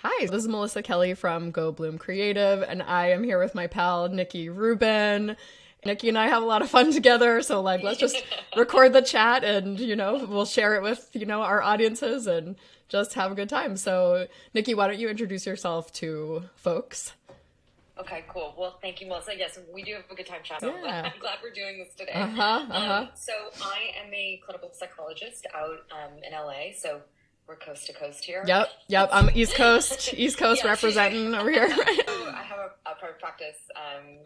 Hi, this is Melissa Kelly from Go Bloom Creative, and I am here with my pal Nikki Rubin. Nikki and I have a lot of fun together, so let's just record the chat and, we'll share it with, our audiences and just have a good time. So, Nikki, why don't you introduce yourself to folks? Okay, cool. Well, thank you, Melissa. Yes, we do have a good time chatting. Yeah. I'm glad we're doing this today. So I am a clinical psychologist out in LA. So we're coast to coast here. Yep. I'm East Coast Yeah. representing over here. So I have a private practice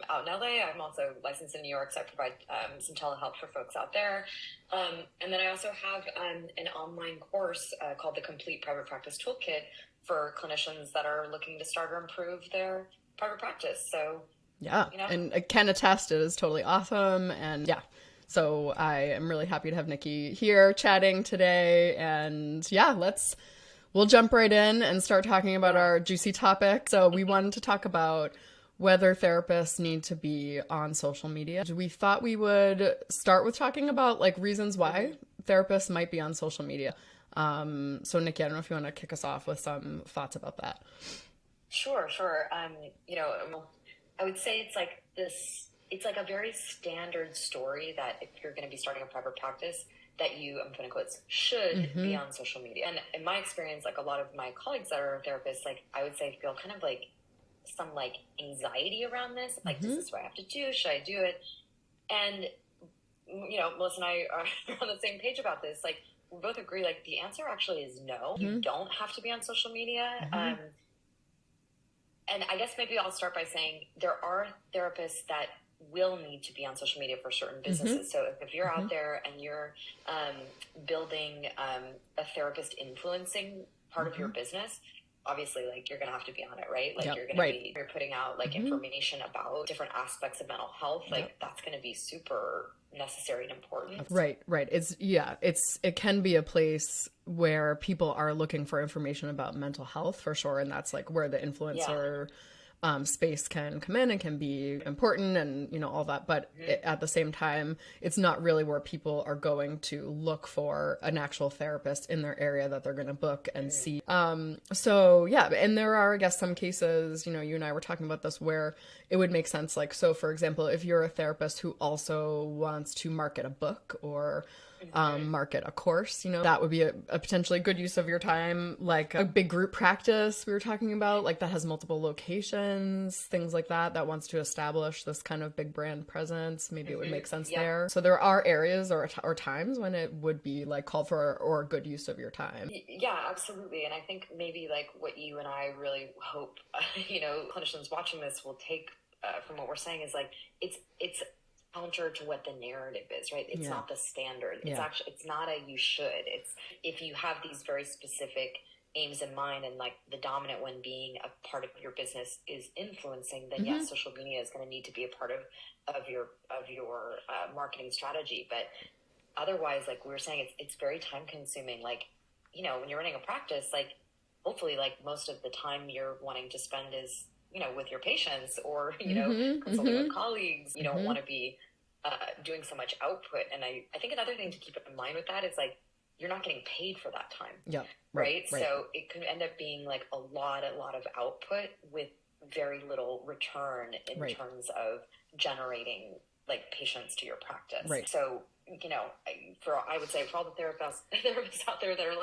out in LA. I'm also licensed in New York, so I provide some telehealth for folks out there. And then I also have an online course called the Complete Private Practice Toolkit for clinicians that are looking to start or improve their private practice. So yeah, and I can attest it is totally awesome. And yeah, so I am really happy to have Nikki here chatting today. And yeah, we'll jump right in and start talking about our juicy topic. So we wanted to talk about whether therapists need to be on social media. We thought we would start with talking about reasons why therapists might be on social media. So Nikki, I don't know if you want to kick us off with some thoughts about that. Sure. I would say it's like a very standard story that if you're going to be starting a private practice, that you, I'm putting quotes, should be on social media. And in my experience, a lot of my colleagues that are therapists, I would say feel kind of some anxiety around this. Is this what I have to do? Should I do it? And, Melissa and I are on the same page about this. We both agree, the answer actually is no. You don't have to be on social media. And I guess maybe I'll start by saying there are therapists that will need to be on social media for certain businesses. So if you're out there and you're building a therapist influencing part of your business, obviously you're going to have to be on it, right? You're putting out information about different aspects of mental health. That's going to be super necessary and important. Right. It can be a place where people are looking for information about mental health for sure. And that's where the influencer space can come in and can be important and, all that. But at the same time, it's not really where people are going to look for an actual therapist in their area that they're going to book and see. So yeah, and there are, I guess, some cases, you and I were talking about this where it would make sense. So for example, if you're a therapist who also wants to market a book or market a course, that would be a potentially good use of your time. A big group practice we were talking about, that has multiple locations, things like that wants to establish this kind of big brand presence. Maybe it would make sense there. So there are areas or times when it would be called for or a good use of your time. Yeah, absolutely. And I think maybe what you and I really hope, clinicians watching this will take from what we're saying is it's counter to what the narrative is, right? It's not the standard. It's not a you should. It's if you have these very specific aims in mind and the dominant one being a part of your business is influencing, then yes, social media is going to need to be a part of your marketing strategy. But otherwise, we were saying, it's very time consuming. When you're running a practice, hopefully most of the time you're wanting to spend is with your patients or, consulting with colleagues. You don't want to be doing so much output. And I think another thing to keep in mind with that is you're not getting paid for that time. Yeah. Right. So it can end up being a lot of output with very little return in terms of generating patients to your practice. Right. So, I would say for all the therapists out there that are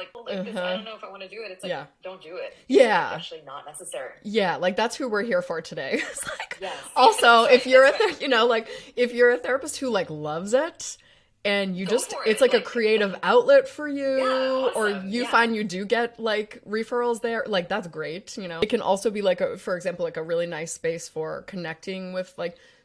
this, I don't know if I want to do it. It's don't do it. Yeah. It's actually not necessary. Yeah. That's who we're here for today. It's yes. Also, if you're if you're a therapist who loves it and you it's a creative outlet for you, awesome. or you find you do get referrals there, that's great. It can also be for example, a really nice space for connecting with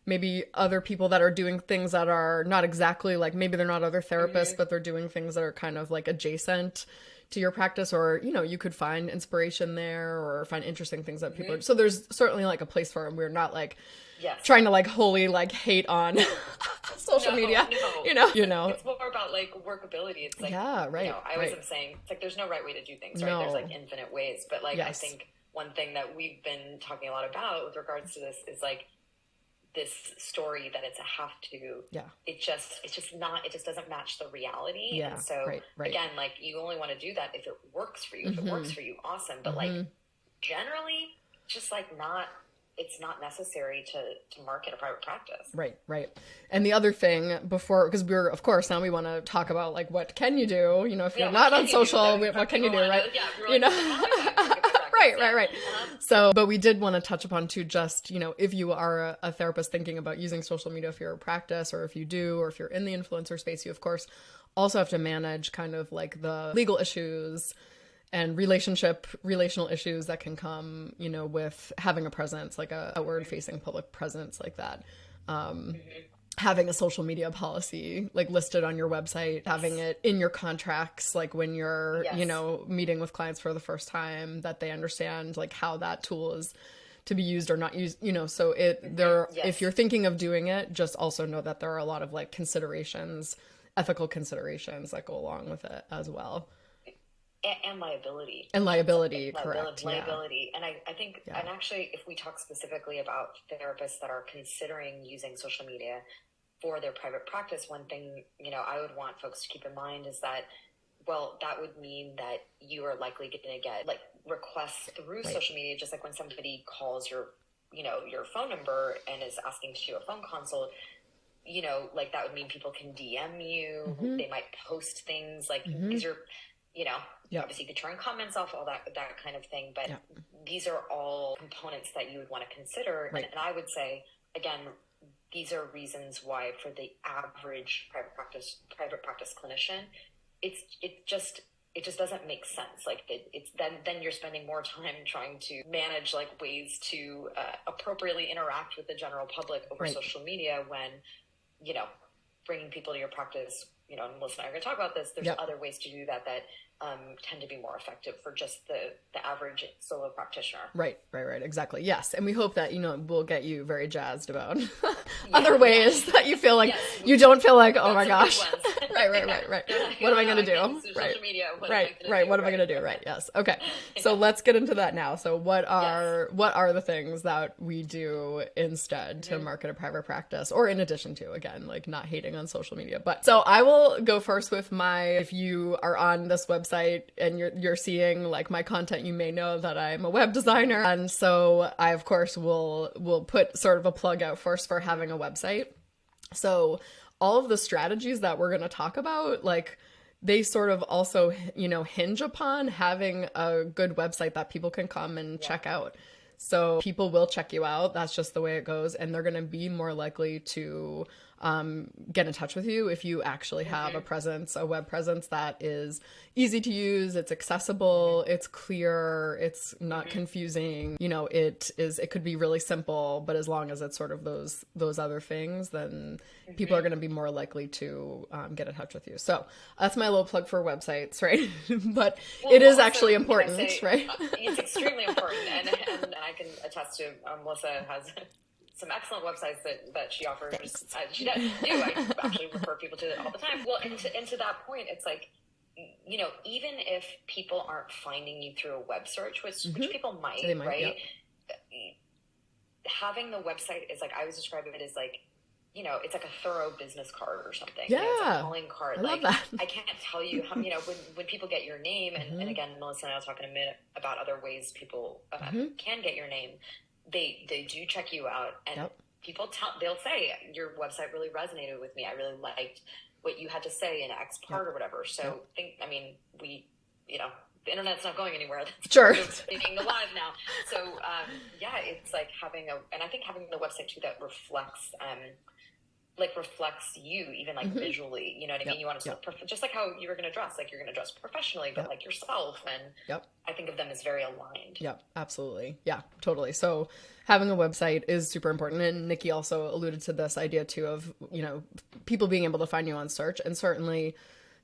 maybe other people that are doing things that are not exactly maybe they're not other therapists, but they're doing things that are kind of adjacent to your practice, or you could find inspiration there or find interesting things that people are, so there's certainly a place for it. We're not trying to wholly hate on social media. No. It's more about workability. It's yeah, right. I always am saying it's there's no right way to do things, right? No. There's infinite ways, but yes. I think one thing that we've been talking a lot about with regards to this is this story that it's a have to. Yeah. It just doesn't match the reality. Yeah. And so right. again, you only want to do that if it works for you. If it works for you, awesome. But generally just like it's not necessary to market a private practice. Right, right. And the other thing before, because we're, of course, now we want to talk about like, what can you do? You know, if you're not on social, what can you do, right? You know, right. So, but we did want to touch upon too, just, you know, if you are a therapist thinking about using social media for your practice, or if you do, or if you're in the influencer space, you, of course, also have to manage kind of like the legal issues and relational issues that can come, you know, with having a presence, like a outward facing public presence like that. Having a social media policy like listed on your website, having it in your contracts, like when you're, you know, meeting with clients for the first time, that they understand like how that tool is to be used or not used, you know, so if you're thinking of doing it, just also know that there are a lot of like considerations, ethical considerations that go along with it as well. And liability. Correct. Liability. And I think, and actually, if we talk specifically about therapists that are considering using social media for their private practice, one thing, you know, I would want folks to keep in mind is that, well, that would mean that you are likely going to get like requests through social media, just like when somebody calls your, you know, your phone number and is asking to do a phone consult. You know, like that would mean people can DM you. They might post things like these are, you know, obviously you could turn comments off, all that kind of thing. But these are all components that you would want to consider. Right. And I would say, again, these are reasons why for the average private practice clinician, it just doesn't make sense. Like it's then you're spending more time trying to manage like ways to appropriately interact with the general public over social media when, you know, bringing people to your practice, you know, and Melissa and I are going to talk about this. There's other ways to do that tend to be more effective for just the average solo practitioner. Right. Exactly. Yes. And we hope that, you know, we'll get you very jazzed about other ways that you feel like you don't feel like, oh my gosh. Right. What am I going to do? Social media. What am I going to do? Right. Yes. Okay. So let's get into that now. So what are the things that we do instead to market a private practice, or in addition to, again, like not hating on social media? But so I will go first with if you are on this website and you're seeing like my content, you may know that I'm a web designer. And so I, of course, will put sort of a plug out first for having a website. So all of the strategies that we're going to talk about, like they sort of also, you know, hinge upon having a good website that people can come and check out. So people will check you out. That's just the way it goes. And they're going to be more likely to get in touch with you if you actually have a web presence that is easy to use, it's accessible, it's clear, it's not confusing. You know, it could be really simple, but as long as it's sort of those other things, then people are going to be more likely to get in touch with you. So that's my little plug for websites, right? But it is actually important, right? It's extremely important, and I can attest to Melissa has some excellent websites that she offers. She does. I actually refer people to it all the time. Well, and to that point, it's like, you know, even if people aren't finding you through a web search, which people might, right? Yeah. Having the website is like, I was describing it as like, you know, it's like a thorough business card or something. Yeah. You know, it's a calling card. I love that. I can't tell you how, you know, when people get your name, and again, Melissa and I will talk in a minute about other ways people can get your name. They do check you out, and people they'll say your website really resonated with me. I really liked what you had to say in X part or whatever. So we, you know, the internet's not going anywhere. Sure. It's being alive now. So it's like and I think having the website too that reflects you, even like visually, you know what I mean? You want to just like how you were going to dress, like you're going to dress professionally, but like yourself. And I think of them as very aligned. Yep, absolutely. Yeah, totally. So having a website is super important. And Nikki also alluded to this idea too of, you know, people being able to find you on search, and certainly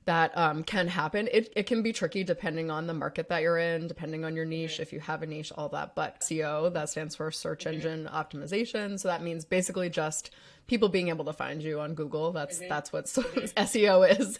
that can happen. It can be tricky depending on the market that you're in, depending on your niche, if you have a niche, all that. But SEO, that stands for search engine optimization. So that means basically just people being able to find you on Google. That's what SEO is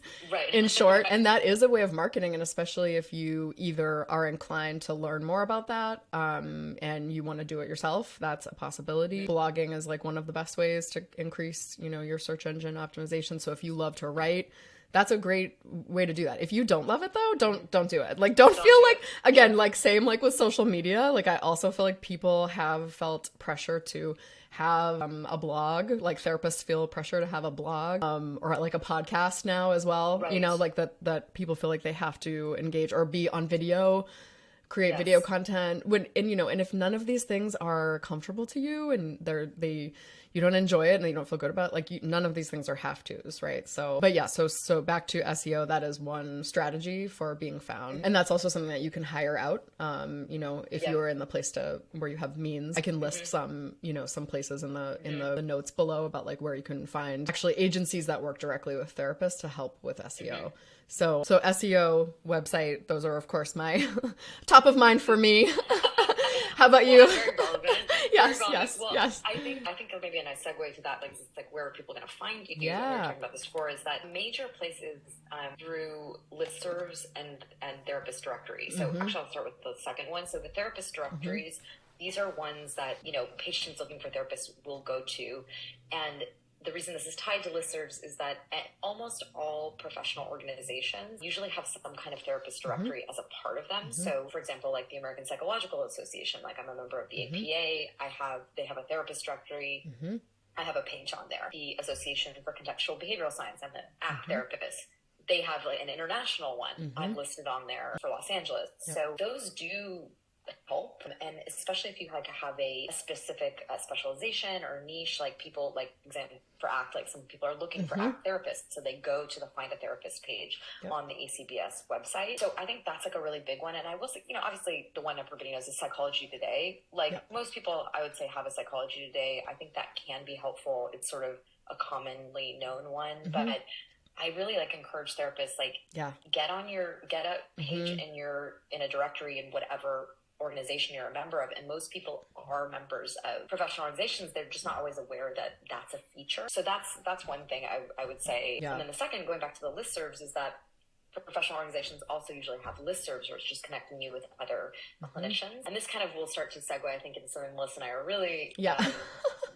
in short. And that is a way of marketing. And especially if you either are inclined to learn more about that and you want to do it yourself, that's a possibility. Blogging is like one of the best ways to increase, you know, your search engine optimization. So if you love to write, that's a great way to do that. If you don't love it though, don't do it. Like, don't feel do like, again, like same like with social media. Like I also feel like people have felt pressure to have a blog, like therapists feel pressure to have a blog, or like a podcast now as well. Right. You know, like that people feel like they have to engage or be on video, create video content and if none of these things are comfortable to you and you don't enjoy it and you don't feel good about it, like none of these things are have to's, right? So but yeah, so back to SEO, that is one strategy for being found. And that's also something that you can hire out. If you're in the place where you have means, I can list some places in the notes below about like where you can find actually agencies that work directly with therapists to help with SEO. So SEO, website, those are of course my top of mind for me. How about you? Very relevant. Yes, Very relevant. yes. I think maybe a nice segue to that, like where are people going to find you? Yeah. We were talking about this before, is that major places through listservs and therapist directories. So actually, I'll start with the second one. So the therapist directories, these are ones that patients looking for therapists will go to, and the reason this is tied to listservs is that almost all professional organizations usually have some kind of therapist directory as a part of them. So, for example, like the American Psychological Association, like I'm a member of the APA, they have a therapist directory. I have a page on there. The Association for Contextual Behavioral Science, I'm an ACT therapist. They have like an international one. I'm listed on there for Los Angeles. So those do help, and especially if you like have a specific specialization or niche, like people like example for ACT, like some people are looking for ACT therapists, so they go to the Find a Therapist page on the ACBS website. So I think that's like a really big one. And I will say, obviously the one everybody knows is Psychology Today. Like most people, I would say, have a Psychology Today. I think that can be helpful. It's sort of a commonly known one, but I really encourage therapists get a page in a directory in whatever organization you're a member of, and most people are members of professional organizations. They're just not always aware that that's a feature. So that's one thing I would say. And then the second, going back to the listservs, is that professional organizations also usually have listservs where it's just connecting you with other clinicians. And this kind of will start to segue, I think, into something Melissa and I are really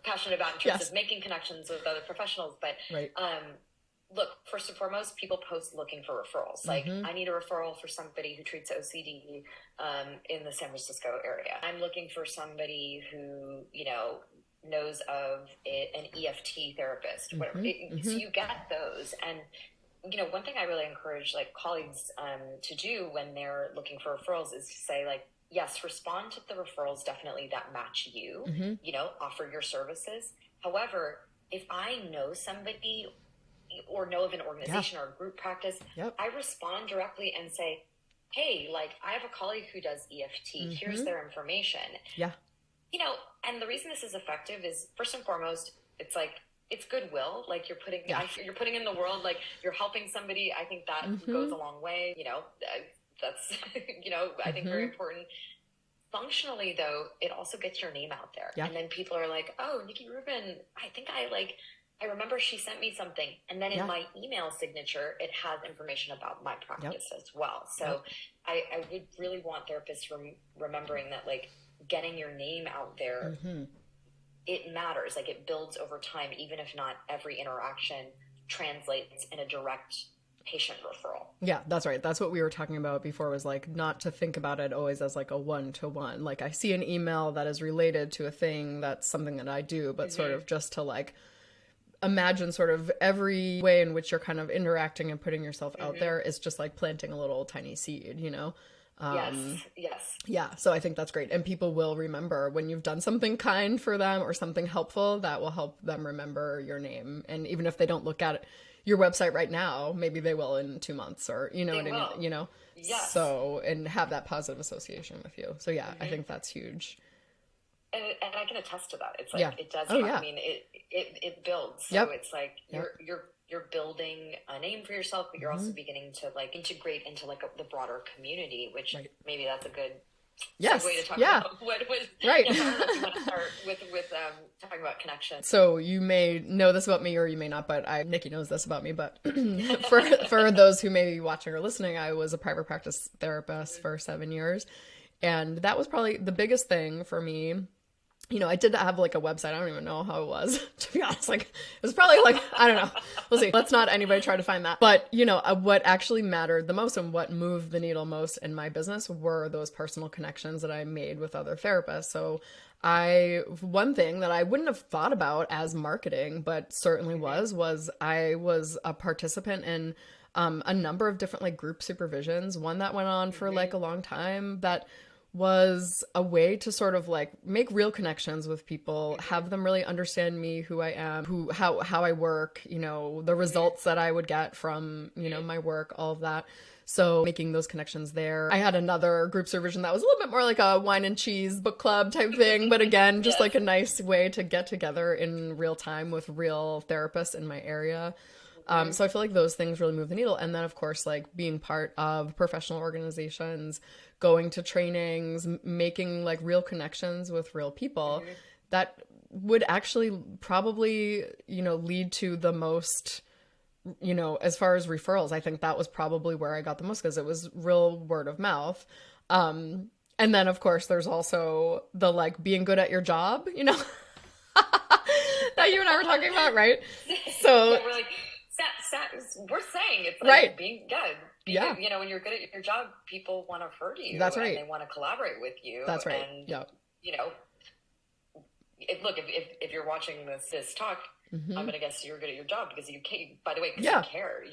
passionate about in terms of making connections with other professionals. But look, first and foremost, people post looking for referrals. Like, I need a referral for somebody who treats OCD in the San Francisco area. I'm looking for somebody who, knows of an EFT therapist, whatever. So you get those. And, one thing I really encourage colleagues to do when they're looking for referrals is to say, yes, respond to the referrals definitely that match you, offer your services. However, if I know somebody or know of an organization or a group practice, I respond directly and say, hey, I have a colleague who does EFT. Here's their information. And the reason this is effective is, first and foremost, it's goodwill. You're putting in the world, you're helping somebody. I think that goes a long way. That's, I think very important. Functionally, though, it also gets your name out there. And then people are like, oh, Nikki Rubin, I remember she sent me something. And then in my email signature, it has information about my practice as well. So I would really want therapists remembering that, getting your name out there, it matters. It builds over time, even if not every interaction translates in a direct patient referral. Yeah, that's right. That's what we were talking about before, was not to think about it always as a one-to-one. I see an email that is related to a thing that's something that I do, but sort of just to imagine sort of every way in which you're kind of interacting and putting yourself out there is just planting a little tiny seed, Yes. Yeah. So I think that's great. And people will remember when you've done something kind for them or something helpful, that will help them remember your name. And even if they don't look at your website right now, maybe they will in 2 months, or, Yes. So, and have that positive association with you. So yeah, I think that's huge. And I can attest to that. It's it does. I mean, it builds. So it's you're building a name for yourself, but you're also beginning to integrate into the broader community, which maybe that's a good segue to talk about what was I don't know if you want to start with talking about connection. So you may know this about me, or you may not, but Nikki knows this about me. But for those who may be watching or listening, I was a private practice therapist for 7 years, and that was probably the biggest thing for me you know, I did have like a website. I don't even know how it was, to be honest. Like, it was probably like, I don't know. We'll see. Let's not anybody try to find that. But, you know, what actually mattered the most and what moved the needle most in my business were those personal connections that I made with other therapists. So one thing that I wouldn't have thought about as marketing, but certainly was I was a participant in a number of different like group supervisions, one that went on for like a long time that was a way to sort of like make real connections with people, have them really understand me, who I am, how I work, you know, the results that I would get from, you know, my work, all of that. So making those connections there. I had another group supervision that was a little bit more like a wine and cheese book club type thing, but again, just like a nice way to get together in real time with real therapists in my area. So I feel like those things really move the needle. And then, of course, like being part of professional organizations, going to trainings, making like real connections with real people, that would actually probably, you know, lead to the most, you know, as far as referrals. I think that was probably where I got the most because it was real word of mouth. And then, of course, there's also the like being good at your job, you know, that you and I were talking about, right? So yeah, we're like, we're saying it's like right. being good. Yeah. You know, when you're good at your job, people want to refer to you. That's right. And they want to collaborate with you. That's right. And, yeah. you know, if you're watching this talk, I'm going to guess you're good at your job because you care, by the way, because you care.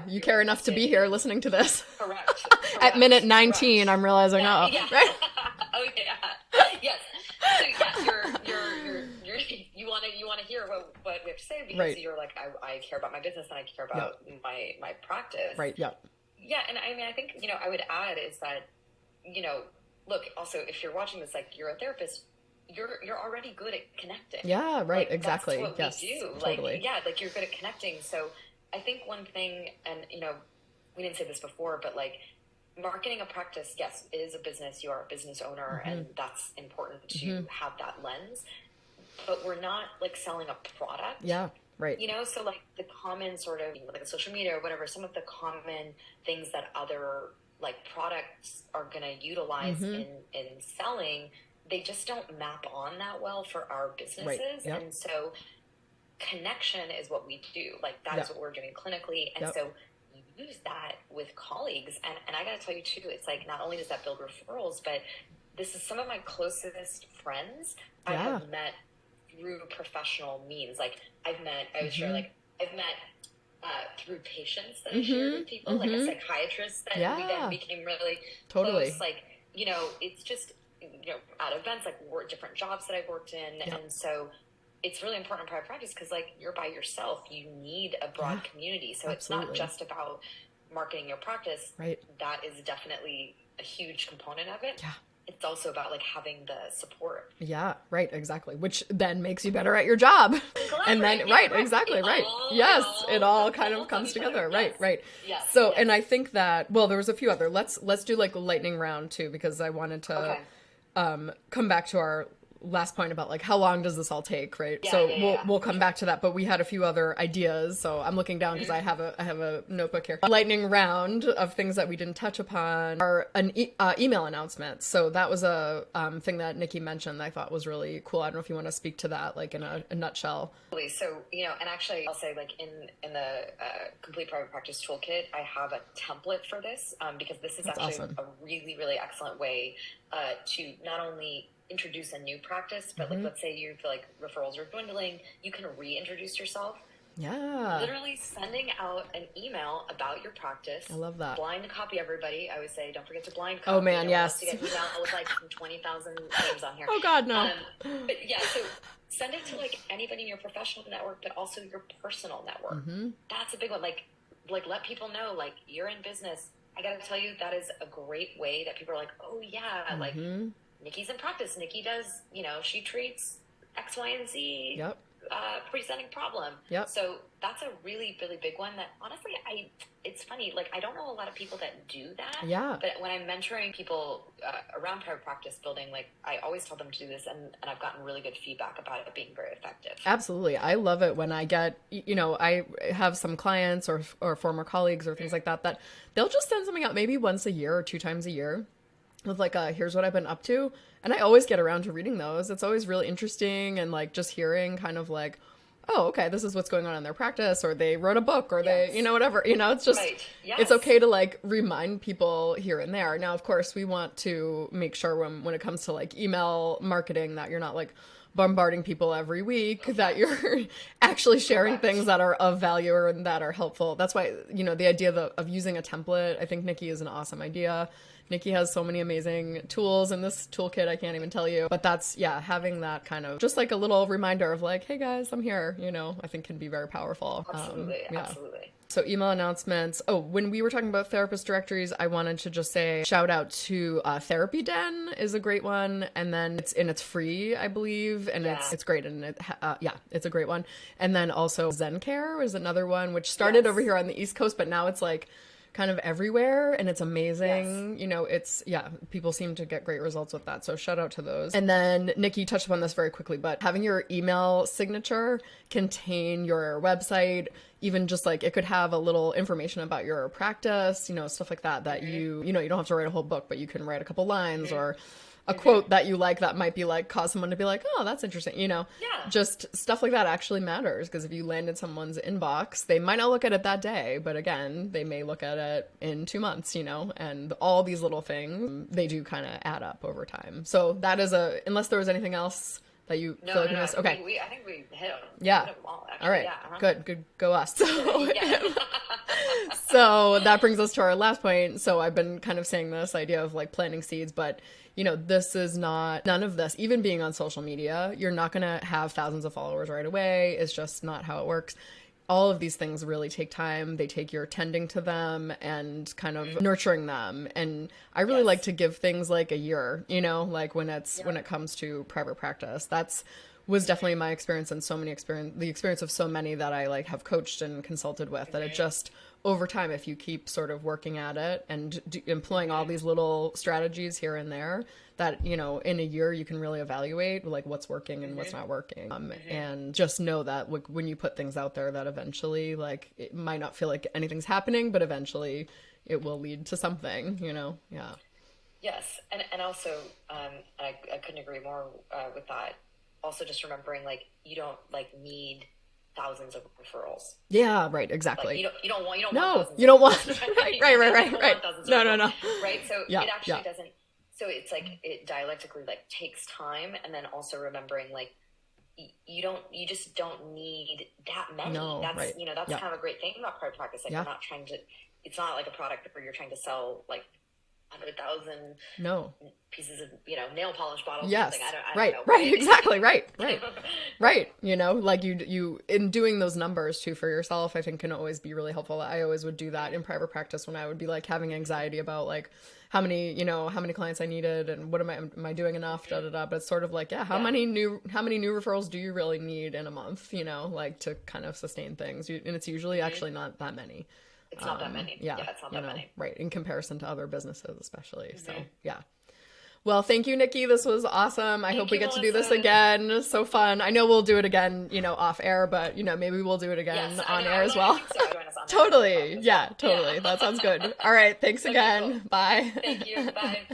You care enough to be here listening to this. Correct. At minute 19, I'm realizing, right? Oh, yeah. Yes. So, you want to hear what we have to say because you're like, I care about my business and I care about my practice. Right. Yeah. Yeah. And I mean, I think, you know, I would add is that, you know, look, also, if you're watching this, like you're a therapist, you're already good at connecting. Yeah. Right. Like, exactly. That's what we do. Totally. Like, yeah, like you're good at connecting. So I think one thing, and, you know, we didn't say this before, but like, marketing a practice, yes, it is a business. You are a business owner, and that's important to have that lens. But we're not like selling a product. Yeah, right. You know, so like the common sort of like social media or whatever, some of the common things that other like products are going to utilize in selling, they just don't map on that well for our businesses. Right. Yep. And so connection is what we do. Like that is what we're doing clinically. And so use that with colleagues. And I got to tell you too, it's like, not only does that build referrals, but this is some of my closest friends I have met through professional means. Like I've met through patients that I shared with people, like a psychiatrist that we then became really close. Like, you know, it's just, you know, at events, like different jobs that I've worked in. And so it's really important in private practice because like you're by yourself, you need a broad community. So it's not just about marketing your practice. Right. That is definitely a huge component of it. Yeah. It's also about like having the support. Yeah, right, exactly. Which then makes you better at your job. And then, exactly, right. Yes, it all kind of comes together. Yes. Right. Yes. So, and I think that, well, there was a few other, let's do like a lightning round too, because I wanted to come back to our last point about like how long does this all take, right? We'll come back to that, but we had a few other ideas, so I'm looking down because I have a notebook here. Lightning round of things that we didn't touch upon are an email announcement. So that was a thing that Nikki mentioned that I thought was really cool. I don't know if you want to speak to that like in a nutshell. So, you know, and actually I'll say like in the Complete Private Practice Toolkit, I have a template for this because this is actually a really, really excellent way to not only introduce a new practice, but like let's say you feel like referrals are dwindling, you can reintroduce yourself. Literally sending out an email about your practice. I love that. Blind copy everybody. I always say don't forget to blind copy. Oh man, yes. To get an email with like 20,000 names on here. Oh god, no. But yeah, so send it to like anybody in your professional network, but also your personal network. That's a big one. Like let people know like you're in business. I gotta tell you, that is a great way that people are like, oh yeah, like Nikki's in practice. Nikki does, you know, she treats X, Y, and Z presenting problem. So that's a really, really big one that honestly, it's funny. Like, I don't know a lot of people that do that. But when I'm mentoring people around private practice building, like I always tell them to do this and I've gotten really good feedback about it being very effective. Absolutely. I love it when I get, you know, I have some clients or former colleagues or things like that, that they'll just send something out maybe once a year or 2 times a year. with like here's what I've been up to. And I always get around to reading those. It's always really interesting, and like just hearing kind of like, oh, okay, this is what's going on in their practice, or they wrote a book, or they, you know, whatever, you know, it's just, it's okay to like remind people here and there. Now, of course, we want to make sure when it comes to like email marketing that you're not like bombarding people every week, that you're actually sharing things that are of value or that are helpful. That's why, you know, the idea of using a template, I think Nikki is an awesome idea. Nikki has so many amazing tools in this toolkit, I can't even tell you. But that's, yeah, having that kind of just like a little reminder of like, hey guys, I'm here, you know, I think can be very powerful. Absolutely, yeah. absolutely. So email announcements. Oh, when we were talking about therapist directories, I wanted to just say shout out to Therapy Den is a great one. And then it's free, I believe. And it's great. And it's a great one. And then also ZenCare is another one, which started over here on the East Coast, but now it's like kind of everywhere, and it's amazing. You know, it's, people seem to get great results with that. So shout out to those. And then Nikki touched upon this very quickly, but having your email signature contain your website, even just like it could have a little information about your practice, you know, stuff like that, that you know, you don't have to write a whole book, but you can write a couple lines or a quote that you like that might be like cause someone to be like, oh, that's interesting, you know. Just stuff like that actually matters, because if you land in someone's inbox, they might not look at it that day, but again, they may look at it in 2 months, you know. And all these little things, they do kind of add up over time. So that is unless there was anything else that you feel like you missed. Okay, I think we hit them. Yeah. Hit them all, actually. All right. Good. Go us. So that brings us to our last point. So I've been kind of saying this idea of like planting seeds, but you know, this is none of this, even being on social media, you're not going to have thousands of followers right away. It's just not how it works. All of these things really take time. They take your tending to them and kind of nurturing them. And I really like to give things like a year, you know, like when it comes to private practice. Was definitely my experience, and the experience of so many that I like have coached and consulted with, that it just over time, if you keep sort of working at it and employing all these little strategies here and there, that, you know, in a year you can really evaluate like what's working and what's not working. And just know that when you put things out there, that eventually, like, it might not feel like anything's happening, but eventually it will lead to something, you know? Yeah. Yes. And also, I couldn't agree more with that. Also, just remembering, like, you don't like need thousands of referrals. Yeah, right, exactly. Like, you don't want you don't want right. No. Right. So it actually doesn't. So it's like it dialectically like takes time, and then also remembering like you just don't need that many. No, that's right. you know, that's kind of a great thing about private practice. Like, we're not trying to. It's not like a product where you're trying to sell like 100,000 pieces of, you know, nail polish bottles. Yes. I don't right. know. Right. Exactly. Right. You know, like you in doing those numbers too for yourself, I think can always be really helpful. I always would do that in private practice when I would be like having anxiety about like how many clients I needed and what am I doing enough, But it's sort of like, how many new referrals do you really need in a month, you know, like to kind of sustain things. And it's usually actually not that many. It's not that many. Yeah, it's not that many. Right, in comparison to other businesses, especially. So, yeah. Well, thank you, Nikki. This was awesome. I hope we get to do this again. So fun. I know we'll do it again, you know, off air, but, you know, maybe we'll do it again on air as well. Totally. Yeah, totally. That sounds good. All right. Thanks again. Cool. Bye. Thank you. Bye.